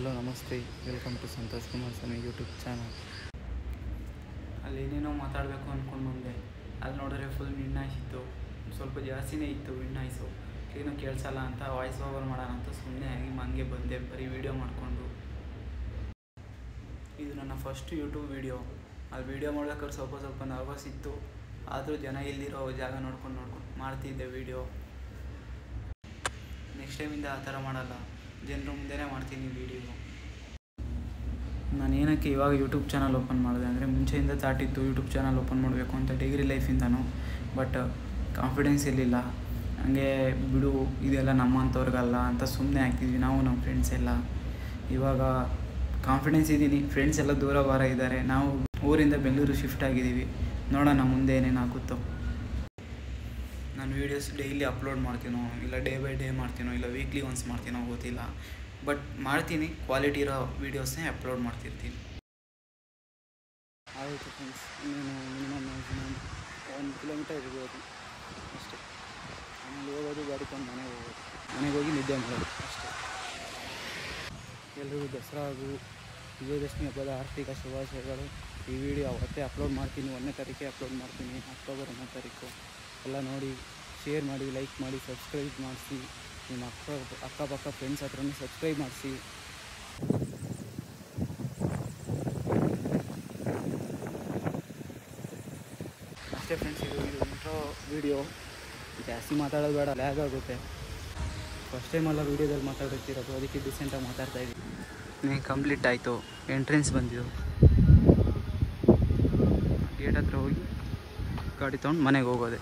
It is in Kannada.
ಹಲೋ ನಮಸ್ತೆ, welcome to Santosh Kumar Swamy YouTube channel. ಅಲ್ಲಿ ಏನೇನೋ ಮಾತಾಡಬೇಕು ಅಂದ್ಕೊಂಡು ಬಂದೆ. ಅಲ್ಲಿ ನೋಡಿದ್ರೆ ಫುಲ್ ವಿಣ್ಣಾಯಿಸಿತ್ತು, ಸ್ವಲ್ಪ ಜಾಸ್ತಿನೇ ಇತ್ತು ವಿಣ್ಣಾಯಿಸು. ಏನೂ ಕೇಳಿಸಲ್ಲ ಅಂತ ವಾಯ್ಸ್ ಓವರ್ ಮಾಡೋಣ ಅಂತ ಸುಮ್ಮನೆ ಆಗಿ ಹಂಗೆ ಬಂದೆ, ಬರೀ ವೀಡಿಯೋ ಮಾಡಿಕೊಂಡು. ಇದು ನನ್ನ ಫಸ್ಟ್ ಯೂಟ್ಯೂಬ್ ವೀಡಿಯೋ. ಅಲ್ಲಿ ವೀಡಿಯೋ ಮಾಡ್ಬೇಕಾದ್ರೆ ಸ್ವಲ್ಪ ನರ್ವಸ್ ಇತ್ತು, ಆದರೂ ಜನ ಇಲ್ಲಿರೋ ಜಾಗ ನೋಡ್ಕೊಂಡು ಮಾಡ್ತಿದ್ದೆ ವೀಡಿಯೋ. ನೆಕ್ಸ್ಟ್ ಟೈಮಿಂದ ಆ ಥರ ಮಾಡಲ್ಲ, ಜನರ ಮುಂದೆನೇ ಮಾಡ್ತೀನಿ ವೀಡಿಯೋ. ನಾನು ಏನಕ್ಕೆ ಇವಾಗ ಯೂಟ್ಯೂಬ್ ಚಾನಲ್ ಓಪನ್ ಮಾಡಿದೆ ಅಂದರೆ, ಮುಂಚೆಯಿಂದ ತಾಟಿತ್ತು ಯೂಟ್ಯೂಬ್ ಚಾನಲ್ ಓಪನ್ ಮಾಡಬೇಕು ಅಂತ ಡಿಗ್ರಿ ಲೈಫಿಂದನೂ. ಬಟ್ ಕಾನ್ಫಿಡೆನ್ಸ್ ಇರಲಿಲ್ಲ. ಹಂಗೆ ಬಿಡು, ಇದೆಲ್ಲ ನಮ್ಮಂಥವ್ರಿಗಲ್ಲ ಅಂತ ಸುಮ್ಮನೆ ಆಗ್ತಿದ್ವಿ ನಾವು ನಮ್ಮ ಫ್ರೆಂಡ್ಸ್ ಎಲ್ಲ. ಇವಾಗ ಕಾನ್ಫಿಡೆನ್ಸ್ ಇದ್ದೀನಿ, ಫ್ರೆಂಡ್ಸ್ ಎಲ್ಲ ದೂರ ಇದ್ದಾರೆ. ನಾವು ಊರಿಂದ ಬೆಂಗಳೂರು ಶಿಫ್ಟ್ ಆಗಿದ್ದೀವಿ. ನೋಡೋಣ ಮುಂದೆ ಏನೇನಾಗುತ್ತೋ. ನಾನು ವೀಡಿಯೋಸ್ ಡೈಲಿ ಅಪ್ಲೋಡ್ ಮಾಡ್ತೀನೋ, ಇಲ್ಲ ಡೇ ಬೈ ಡೇ ಮಾಡ್ತೀನೋ, ಇಲ್ಲ ವೀಕ್ಲಿ ಒನ್ಸ್ ಮಾಡ್ತೀನೋ ಗೊತ್ತಿಲ್ಲ. ಬಟ್ ಮಾಡ್ತೀನಿ, ಕ್ವಾಲಿಟಿ ಇರೋ ವೀಡಿಯೋಸ್ನೇ ಅಪ್ಲೋಡ್ ಮಾಡ್ತಿರ್ತೀನಿ. ಆಯಿತು ಫ್ರೆಂಡ್ಸ್, ಇನ್ನೇನು ಮಿನಿಮಮ್ 1 ಕಿಲೋಮೀಟರ್ ಇರ್ಬೋದು ಅಷ್ಟೇ. ಆಮೇಲೆ ಹೋಗೋದು ಗಾಡಿ ತಂದು ಮನೆಗೆ ಹೋಗಿ ನಿದ್ದೆ ಮಾಡೋದು ಅಷ್ಟೇ. ಎಲ್ಲರಿಗೂ ದಸರಾ ಹಾಗೂ ವಿಜಯದಶಮಿ ಹಬ್ಬದ ಆರ್ಥಿಕ ಶುಭಾಶಯಗಳು. ಈ ವಿಡಿಯೋ ಅವತ್ತೇ ಅಪ್ಲೋಡ್ ಮಾಡ್ತೀನಿ, 1ನೇ ತಾರೀಕೆ ಅಪ್ಲೋಡ್ ಮಾಡ್ತೀನಿ, ಅಕ್ಟೋಬರ್ 1ನೇ ತಾರೀಕು. ಎಲ್ಲ ನೋಡಿ, ಶೇರ್ ಮಾಡಿ, ಲೈಕ್ ಮಾಡಿ, ಸಬ್ಸ್ಕ್ರೈಬ್ ಮಾಡಿಸಿ. ನಿಮ್ಮ ಅಕ್ಕಪಕ್ಕ ಫ್ರೆಂಡ್ಸ್ ಹತ್ರನೂ ಸಬ್ಸ್ಕ್ರೈಬ್ ಮಾಡಿಸಿ. ಅಷ್ಟೇ ಫ್ರೆಂಡ್ಸ್, ಇದು ಇಂಟ್ರೋ ವೀಡಿಯೋ. ಜಾಸ್ತಿ ಮಾತಾಡೋದು ಬೇಡ, ಲ್ಯಾಗ್ ಆಗುತ್ತೆ. ಫಸ್ಟ್ ಟೈಮೆಲ್ಲ ವೀಡಿಯೋದಲ್ಲಿ ಮಾತಾಡುತ್ತಿರೋದು, ಅದಕ್ಕೆ ಡಿಸೆಂಟಾಗಿ ಮಾತಾಡ್ತಾಯಿದ್ದೀನಿ. ಕಂಪ್ಲೀಟ್ ಆಯಿತು, ಎಂಟ್ರೆನ್ಸ್ ಬಂದಿದ್ದು. ಗೇಟ್ ಹತ್ರ ಹೋಗಿ ಗಾಡಿ ತೊಗೊಂಡು ಮನೆಗೆ ಹೋಗೋದೆ.